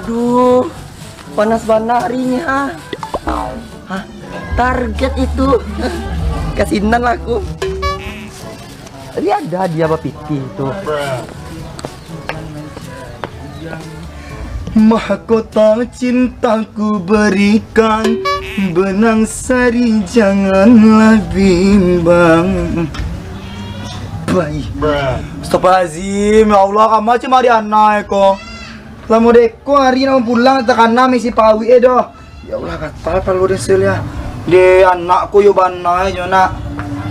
Aduh, panas banget harinya. Hah? Target itu. Kasinan aku. Tadi ada dia bapiti itu. Mahkota cintaku berikan, benang sari janganlah bimbang. Baik. Astagfirullahaladzim, ya Allah, kamu aja mari anak ko. Lama deko hari nak pulang tekan nami si pawi edo. Ya Allah kata palu desel ya. De anakku yo banai yo nak.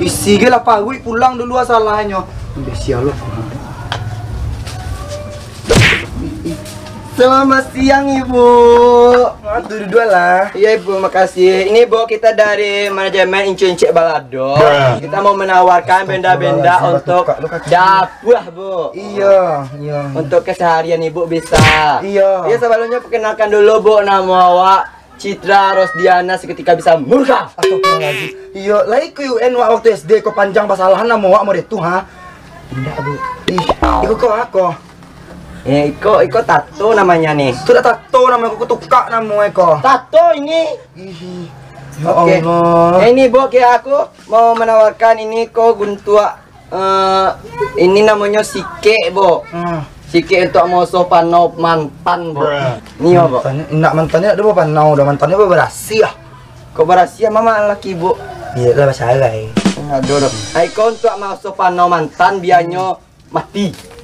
Isi ge lah pawi pulang dulu asalahnya. Besialo. Selamat siang Ibu. Dua lah. Iya Ibu, makasih. Ini Bu, kita dari manajemen Incu-Incek Balado. Kita mau menawarkan benda-benda untuk dapur Bu. Iya. Untuk keseharian Ibu bisa. Iya. Iya, sebelumnya perkenalkan dulu Bu, nama awak Citra Rosdiana seketika bisa murka. Astagfirullahaladzim. Iya, lah iku UN waktu SD kok panjang pasalahan nama wak mau itu ha. Tidak Bu. Ih, iku kok aku. Iko tato namanya nih. Sudah tato nama aku ketuka nama eko. Tato ini. Ih. Ya Oke. Allah. Ini Bu, kayak aku mau menawarkan ini kok guntua. Ini namanya sike Bu. Sike untuk musuh panau mantan Bu. Ini ya Bu. Mantannya ada apa panau, udah mantannya apa berasi ya? Kok berasia mama laki Bu? Iya lah masalah. Aduh. Iko untuk musuh panau mantan biarnya mati.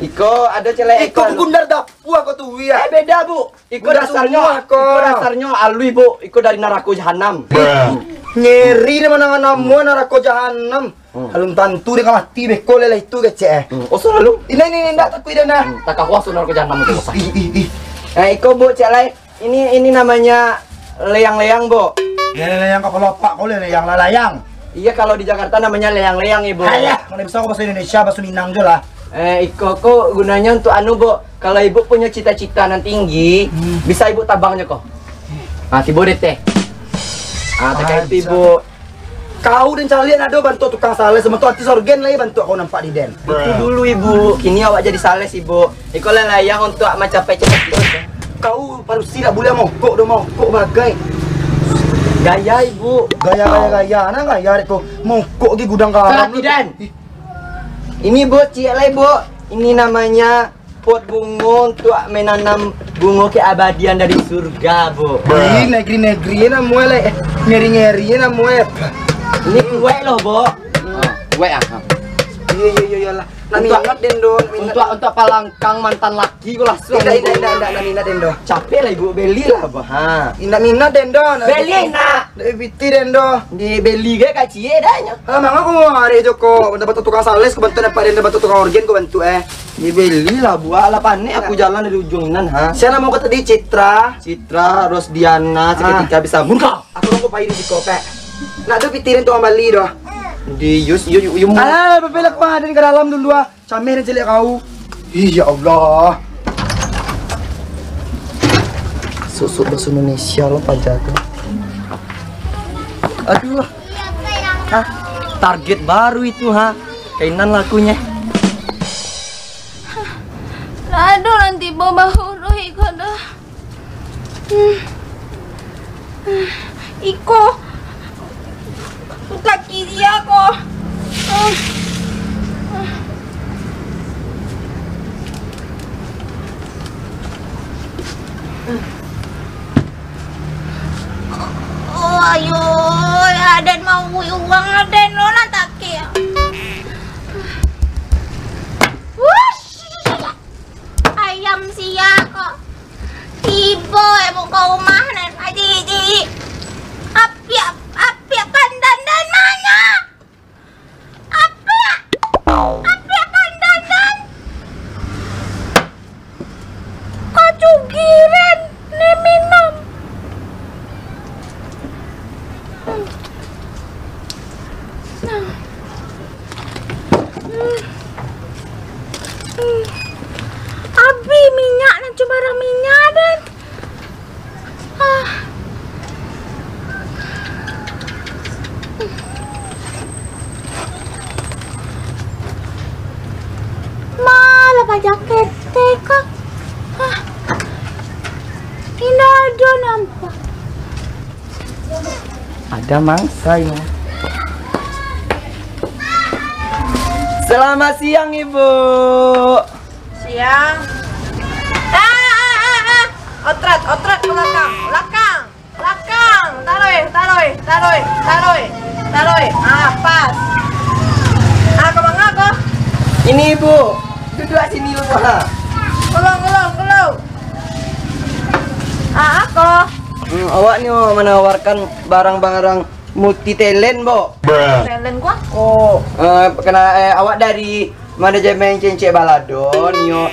Iko ada celek Iko gundar dapu aku tuh ya. Beda Bu. Iko dasarnya alui Bu. Iko dari neraka jahanam. Ngeri deh mana namu neraka jahanam. Halum tantu dia mati beko lele itu kece. Oso lalu. Ini ndak takut dah nah. Tak aku asal neraka jahanam itu. Ih. Nah, Iko Bu celek. Ini namanya leang-leang Bu. Leang kok lopak kau leang lalayang. Iya, kalau di Jakarta namanya leang-leang Ibu. Ayah, mana bisa aku bahasa Indonesia, bahasa Minang aja lah. Iko kok gunanya untuk anu Bu. Kalau Ibu punya cita-cita nanti tinggi, bisa Ibu tabangnya kok. Ah, si boleh teh. Ah, terkait Ibu. Kau dan kalian ada bantu tukang sales, bantu artis organ lah ya bantu aku nampak di den. Itu dulu Ibu. Kini awak jadi sales Ibu. Iko lelayang untuk mencapai cita-cita. Kau parusi tak boleh mogok bagai. Gaya Ibu. Gaya, nah gaya itu mogok di gudang garam. Tidak. Ini Bu, cielai Bu. Ini namanya pot bunga untuk menanam bunga keabadian dari surga Bu. Ini negeri namu le, ngeri namu. Ini kue loh Bu. Kue ah. Iya lah. Naminat dendo. Untuk palangkang mantan laki gue langsung. Tidak naminat dendo. Capek lah Ibu, beli lah Bu. Ha. Indah minat dendo. Beli nak. Dari biti dendo. Di beli gak kacie dahnya. Mang aku mau hari Joko dapat tukang sales, kebantu dapat dendo dapat tukang organ kebantu Dibeli lah Bu. Ala panik aku jalan dari ujungan ha. Saya mau kata di Citra Rosdiana seketika bisa murka. Aku mau pakai di kope. Nak tuh pitirin tuh kembali doh. Di yus. Bebelak kemarin ke dalam dulu ah. Camerin jelek kau. Ya Allah. Susu bahasa Indonesia lo pajaga. Aduh. Hah? Target baru itu ha. Kainan lakunya. Aduh, nanti bawa huruf Iko dah. Iko. Buka kiri aku. Oh, ayo, Aden mau uang Aden nona tak ya. Ayam sia kok. Tiba ibu kau rumah dan aji. Api pandan dan mana? Api pandan dan. Kau cugiren ne minum. Abi minyak dan cuma barang minyak dan. sampah. Ada mangsa ini. Selamat siang Ibu. Siang. Otret belakang. Taruh. Pas. Kemana kok? Ini Ibu. Duduk sini Ibu. Gelung. Kok? Awak nih menawarkan barang-barang multi talent, Bo. Talent gua? Awak dari manajemen Cincin Balado Nio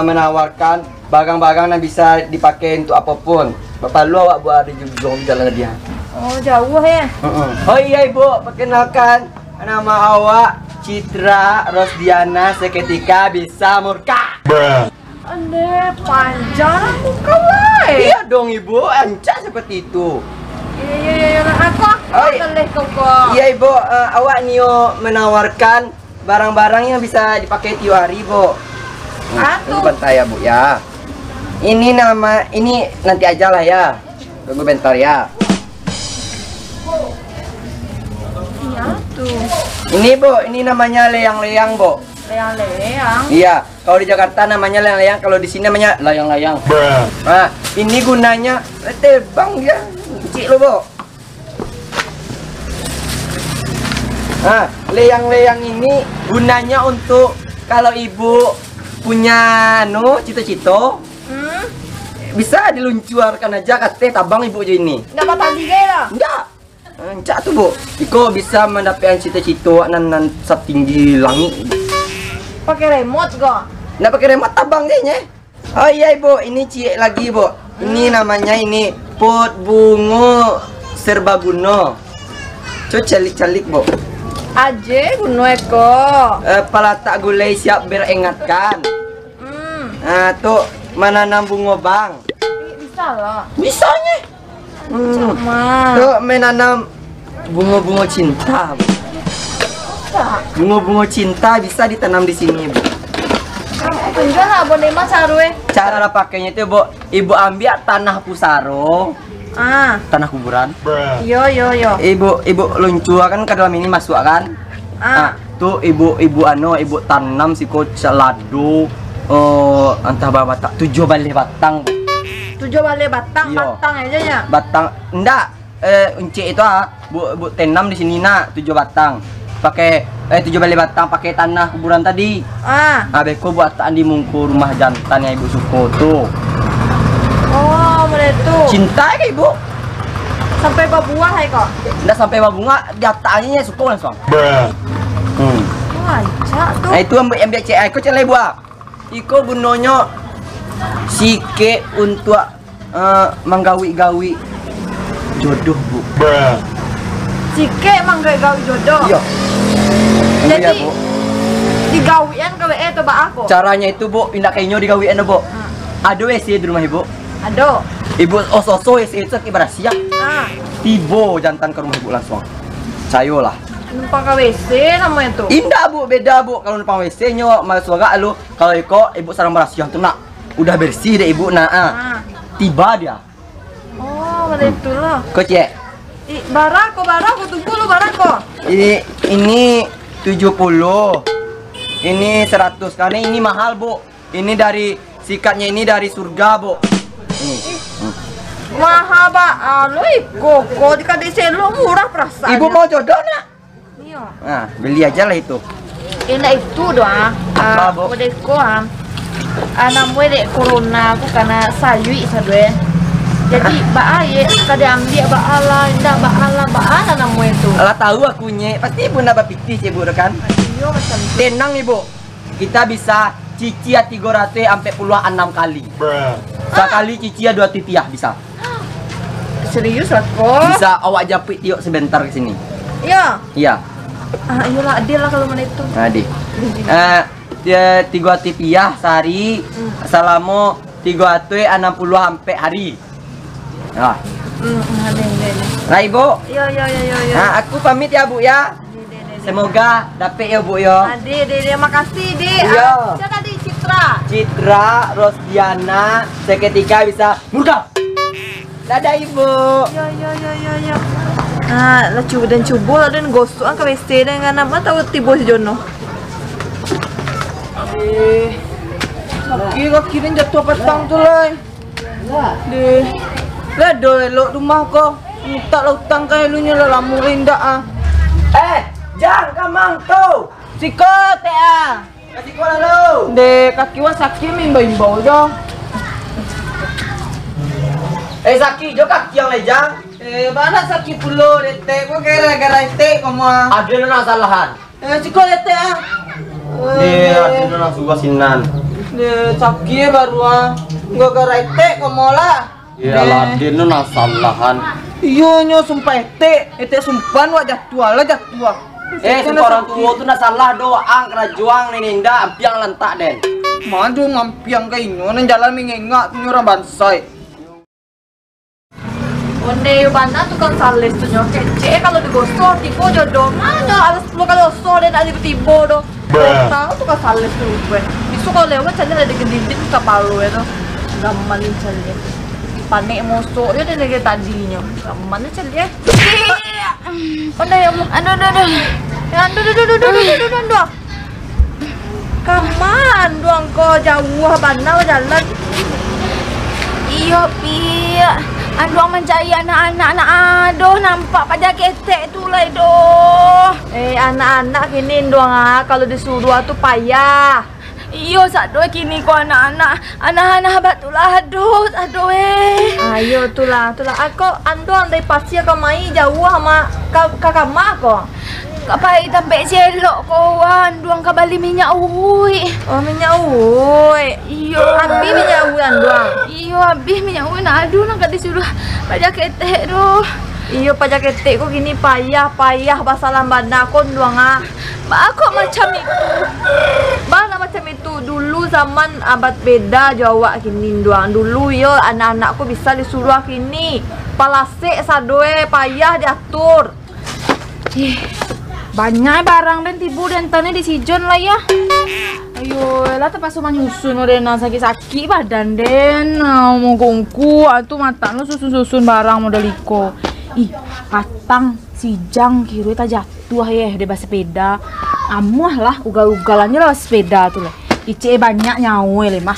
menawarkan barang-barang yang bisa dipakai untuk apapun. Bapak lu awak buat di jalan dia. Oh, jauh ya. Oh iya Ibu, perkenalkan nama awak Citra Rosdiana, seketika bisa murka. Ande, panjang muka wae. Iya dong Ibu, ancak seperti itu. Iya, aku boleh kok. Iya Ibu, awak Nio menawarkan barang-barang yang bisa dipakai tiap hari, Bu. Bentar ya, Bu ya. Ini nanti aja lah ya. Tunggu bentar ya. Iya tuh. Ini Bu, ini namanya leang-leang, Bu. Leang-leang. Iya, kalau di Jakarta namanya leang-leang, kalau di sini namanya layang-layang. Nah, ini gunanya terbang dia. Cik lo, Bu. Nah, leang-leang ini gunanya untuk kalau Ibu punya cita-cita, bisa diluncurkan aja katanya tabang Ibu aja ini. Dapat tadi lah. Enggak. Encak tuh, Bu. Iko bisa mendapatkan cita-cita nan setinggi langit. Pakai remote kok. Nggak pakai remote tabang kayaknya. Oh iya Ibu, ini cik lagi Bu. Ini namanya pot bunga serbaguna. Coba calik-calik Bu. Aje gunung eko. Palatak gulai siap beringatkan. Tuh menanam bunga bang. Bisa lah. Bisanya. Tuh menanam bunga-bunga cinta. Bu. Bunga-bunga cinta bisa ditanam di sini, Bu. Enggak lah, boleh mas sarwe. Cara pakainya itu, Bu, Ibu ambil tanah pusaro, tanah kuburan. Yo. Ibu luncur kan ke dalam ini masuk kan? Tuh ibu tanam si celado, entah berapa batang, 7 balai batang, Bu. 7 balai batang, Yo. batang aja ya. Batang, enggak, unci itu Bu tanam di sini 7 batang. Pakai 7 balai batang pakai tanah kuburan tadi. Beko buat di mungku rumah jantannya Ibu Suko tuh. Oh, mulai tuh. Cinta ya Ibu? Sampai berbuah ya kok? Nggak sampai bunga, datanya Suko langsung. Wancak tuh. Nah itu ambil cek aku celai buah. Iko gunanya sike untuk menggawi-gawi jodoh, Bu. Sike emang gak gawi jodoh. Iya. Jadi Iya, Bu. digawian ke WE tuh aku. Caranya itu, Bu, indak kayaknya digawian, Bu. Ada WC di rumah Ibu. Aduh. Ibu oso-oso WC itu kibar siap. Tibo jantan ke rumah Ibu langsung. Sayo lah. Numpang ke WC namanya tuh. Indah Bu, beda Bu. Kalau numpang WC nyo masuk agak lu. Kalau Ibu sarang berasiah tuh nak. Udah bersih deh Ibu tiba dia. Oh, begitu loh. Kok cek? Barako, tunggu lu barako. Ini 70. Ini 100 karena ini mahal, Bu. Ini dari sikatnya ini dari surga, Bu. Ini. Mahal Pak. Kok dikasih selo murah perasaan. Ibu mau jodoh nak? Iya. Nah, beli aja lah itu. Ini itu doang. Apa, Bu? Kodeko anak dek corona aku karena sayui sadwe. Jadi bae kada ambil baala, ndak baala namu itu. Alah tahu akunya, pasti Ibu nambah pikir sih Ibu kan? Iya macam itu. Tenang Ibu. Kita bisa cicil 300 sampai puluhan 6 kali. Sekali cicil 2 rupiah bisa. Serius lah kok? Bisa awak japit yuk sebentar ke sini. Iya. Iya. Iyalah adil lah kalau mana itu. Adik. Dia 3 rupiah sehari. Selama 360 sampai hari. Nah. Nah Ibu. Iya. Nah, aku pamit ya Bu ya. Semoga dapet ya Bu ya. Dek, makasih Dek. Iya. Siapa tadi Citra? Citra Rosdiana seketika bisa murka. Dadah ibu. Ya. Nah, lah cuba dan cuba lah dan gosok ke WC dengan nama tahu tibo si Jono. Kaki ni jatuh petang tu lah. Deh. Lah do elok rumah ko. Minta lah utang kaya lu nya lah lamurin dah. Jang kamang tu. Siko teh ah. Kasih ko lalu. Deh kaki wa sakit imbau jo. Sakit jo kaki yang lejang. Mana sakit pulo dete. Ko gara-gara ete kamu. Ada na salahan. Siko dete ah. Ada na suka sinan. Deh sakit baru ah. Gara-gara ete kamu lah. Ya lah dia na salahan. Iyo nyo sumpah ete sumpan wajah tua lah jatuh. Sumpah orang tua tu nak salah doang kerajuang ni ninda ampiang lentak den. Maju ngampiang kayak ini, orang jalan mengengak tu orang bansai. Onde bana tukang sales tu nyo kece kalau digosok tibo jodoh mana alas 10 kali gosok dan ada tibo do. Tahu tukang sales tu gue. Isu kalau lewat cari ada gedindin kapalu itu. Gaman cari. Panik mosok dia dari tadinya. Mana cari ya? Onde ya mu. Aduh. Kaman doang ko jauh bana jalan. Iyo pia. Anduang mencari anak-anak aduh nampak pada ketek tu lah doh. Anak-anak kini doang kalau disuruh tu payah. Iyo sado kini ko anak-anak batulah aduh Ayo tulah aku anduang dari pasir ke mai jauh sama kakak mak ko. Kapai sampai selok ko anduang kabali minyak uhui. Oh minyak uhui. Iyo habis minyak uhui anduang. Iyo habis minyak uhui nak aduh nak disuruh pada ketek doh. Iyo pajak ketek ko gini payah basalah banda ko doang Aku macam itu. Bana macam itu dulu zaman abad beda Jawa kini doang. Dulu yo anak-anakku bisa disuruh kini. Palasek sadoe payah diatur. Banyak barang dan tibu dan tanah di sijon lah ya. Ayo lah tepas rumah nyusun udah sakit-sakit badan den. Mau gongku atuh mata lu susun barang model iko. Patang sijang kiri ta jatuh ya di bas sepeda. Amuah lah ugal-ugalannya lah sepeda tuh lah. Ice banyak nyawe le mah.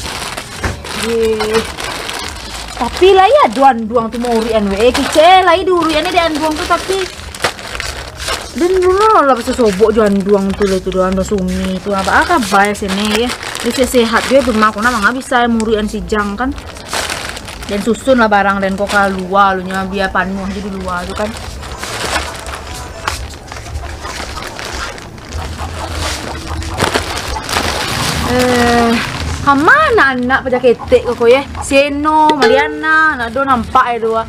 Tapi lah ya duang tuh mau urian kice lah diuriannya di anduang tuh tapi dan dulu lah bisa sobok juan duang tuh doang sumi tuh apa bayar sini ya bisa sehat dia bermaku nama nggak bisa murian si jang kan dan susun lah barang dan kok luar lu nya biar panuh jadi luar tuh kan mana anak pada ketek kok ya Seno Mariana nak do nampak ya dua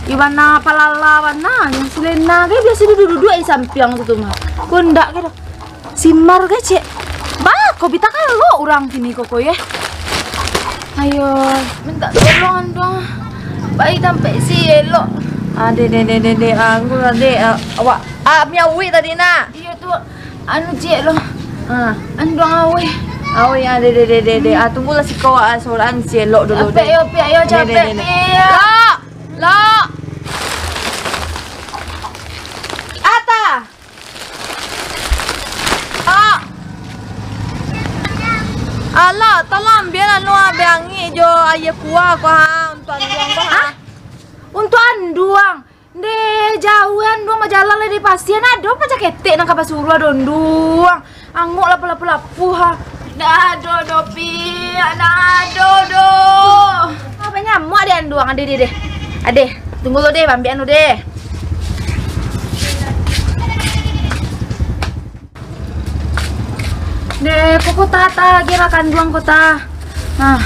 Iwana palala wana yang selena kayak biasa duduk di samping itu mah. Kondak gitu. Simar ke cek. Bah, kau bita kalau orang sini koko ya. Ayo, minta tolong dong. Baik sampai si elok. Dede aku tadi awak miawi tadi nak. Iya tuh anu cek lo. Anu awe. Oh ya dede. Tunggulah si kau soalan si elok dulu deh. Ayo capek. Lo. Ata. Ala, tolong biar anu abangi jo ayah kuah ko ha untuk anduang ko ha. Untuk anduang. De jauhan doang majalan le di pasien ado pacak ketek nang kapasuru adonduang. Angok lapu ha. Do pi, do. Apa nyamuk ade anduang ade. Ade, tunggu lo deh, bambian lo deh. Deh, kok tata lagi makan duang kota. Nah,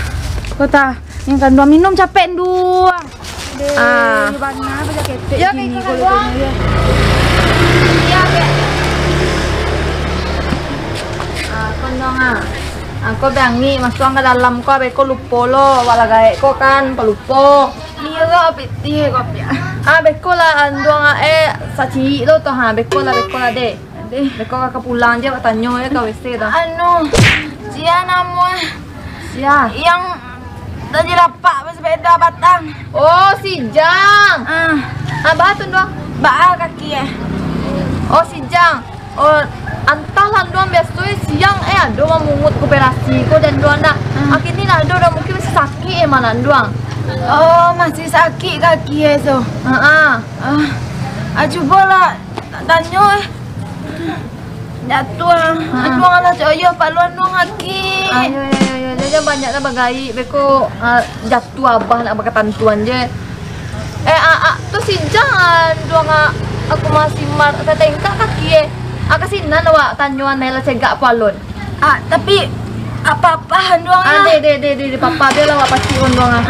kota yang kan duang minum capek duang. Deh, banyak baca ketek ya, gini kayak kalau duang. Iya, Kak. Kondong Aku bangi masuk ke dalam ko beko lupo lo walagae ko kan pelupo. Iya lo piti kopi. Beko lah anduang saci lo to beko lah de. Beko ka pulang je tanyo ka WC dah. Anu, sia namu. Sia. Yang tadi lapak pas beda batang. Oh, si Jang. Batu doang. Baa kaki ya. Oh, si Jang. Oh, antah doang biasanya siang ada memungut koperasi ko dan doang nak. Akhirnya nak udah mungkin masih sakit mana doang. Oh, masih sakit kaki ya so. Coba lah tanya jatuh ala coyo Pak Luan dong kaki. Ayo, jangan banyak lah bagai beko jatuh abah nak berketentuan je. Tu si Jang doang aku masih tetengkak kaki Akasinan awak tanyuan nela cegak palon. Tapi apa-apaan doang lah. De papa dia lah pasti on doang.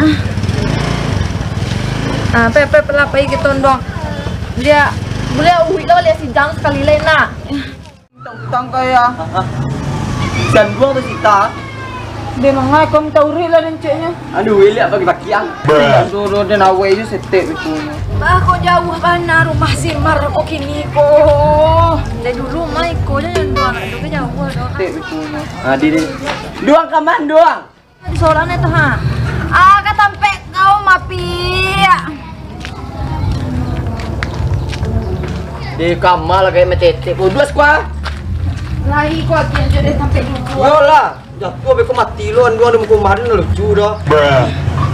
Pepe pelapai gitu doang. Dia boleh uwi lah lihat si Jang sekali lain lah. Utang kaya. Dan buang tu Sita. Dia mangai kau minta uri lah rencanya. Aduh, lihat bagi-bagi yang. Aduh, dan awal itu setek itu. Aku jauh mana rumah Simar kok kini kok. Dari dulu mai ko jangan doang. Aduh ke jauh doang. Setek itu. Di. Doang kaman doang. Di soalnya tuh ha. Katampe kau mapi. Di kamar kayak metetek. Dua squad. Lagi kau aja jadi sampai dulu. Yolah. Jatuh beko mati lo, dua ada muka kemarin lucu dah.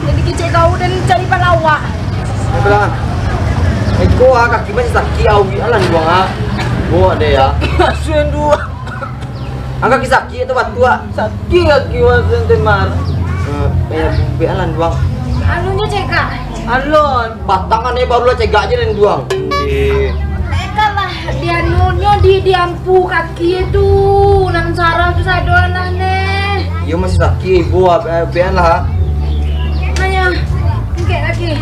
Jadi kecil kau dan cari palawak. Bilang, eko kaki masih sakit awi alan dua Buat deh ya. Suan dua. Angka sakit itu batu Sakit kaki wasan temar. Be alan dua. Anunya cekak. Alon. Batangannya baru lah cegak aja dan duang. Kalah dia nunyo di ampu kaki itu nang sarah tu sadoan lah nih. Iya masih sakit ibu, bean lah. Nanya, engke lagi.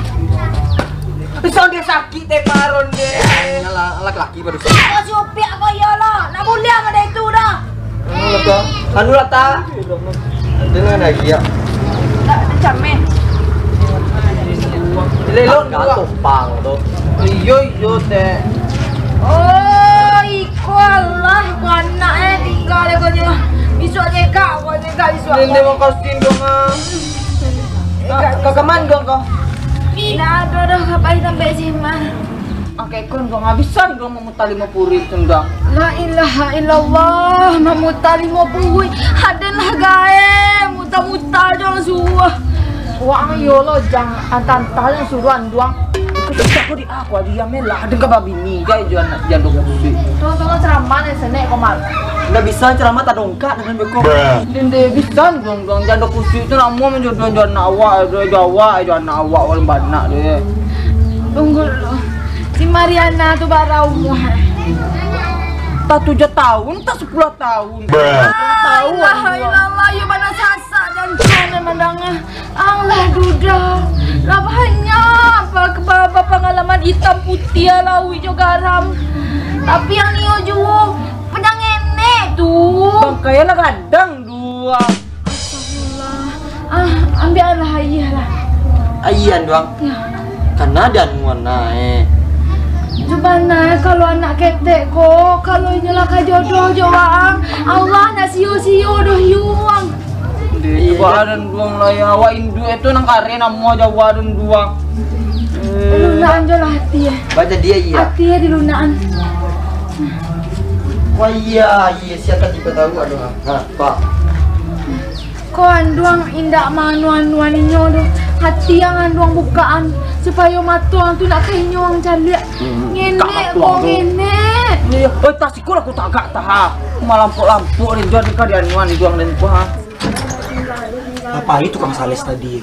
Pisau dia sakit teh maron deh. Nyala laki-laki baru. Kau supir kau ya lah, nak boleh ada itu dah. Anu lah ta. Dengan lagi ya. Tak came. Lelon dua tumpang tu. Iyo teh. Oh, iko Allah, kau anak tinggal kau ni. Besok jeka, kau jeka besok. Nende mau kasih dong Kakaman dong kau. Nah, ada kapai sampai Simar. Oke, kon dong habisan dong memutar 50 tendang. La ilaha illallah, memutar 50. Hadenlah gae, muta-muta jangan suah. Wang yo lo Jang antantah yang suruhan doang. Ketika aku di aku aja melah dengan babi ni guys jangan jangan kusi. Tolong ceramah nih senek komal. Nggak bisa ceramah tak dongkak dengan beko. Dende bisa dong jangan kusi itu namu menjodoh jangan awak Jawa jangan awak orang banyak deh. Tunggu dulu. Si Mariana tuh baru umur. Tak 7 tahun, tak 10 tahun. Tahu ilallah ya mana sasa dan jangan mandangnya. Allah duda. Lah banyak apa pengalaman hitam putih lawi jo garam. Tapi yang nio juo pedang enek tuh. Bangkaian kadang dua. Astagfirullah. Ambillah iyalah. Ayan doang. Ya. Karena ada nuana Coba kalau anak ketek kok, kalau inilah jodoh jawang, Allah nak sio-sio doh yuang. Coba dan duang lah ya, awak Indu itu nang kare namu Jawa dan duang. Lunaan jo lah hati ya. Baca dia iya. Hati ya di lunaan. Wah iya siapa tipe tahu aduh. Pak. Kau anduang indak manu aninyo doh. Hati yang anduang bukaan supaya matuang tu nak kehinyo ang calik. Ngene kok ngene. Iya, tas ikut aku tak agak tahan. Lampu ni jual dekat di anuan di juang dan kuah. Apa itu Kang Sales tadi?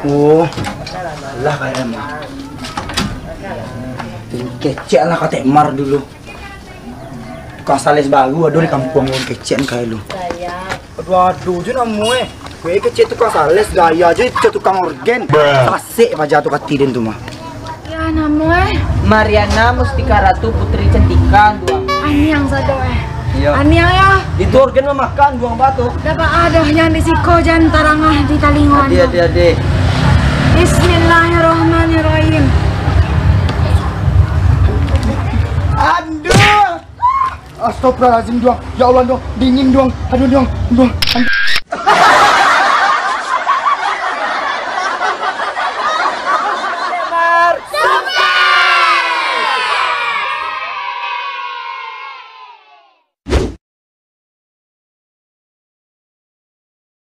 Oh, lah kayak mah. Kecek lah kata Mar dulu. Kang Sales baru aduh di kampung yang kecek kayak lu. Waduh, je namu Kue kecek tukang Sales gaya aja itu tukang organ. Asik aja tuh katiden tuh mah. Ya namu Mariana Mustika Ratu Putri Cantikan duang. Ani yang sado Iya. Ani yang ya. Itu organ memakan buang batu. Dapat ada yang di siko jan tarangah di talingon. Ade. Bismillahirrahmanirrahim. Aduh! Astagfirullahaladzim doang. Ya Allah doang. Dingin doang. Aduh doang.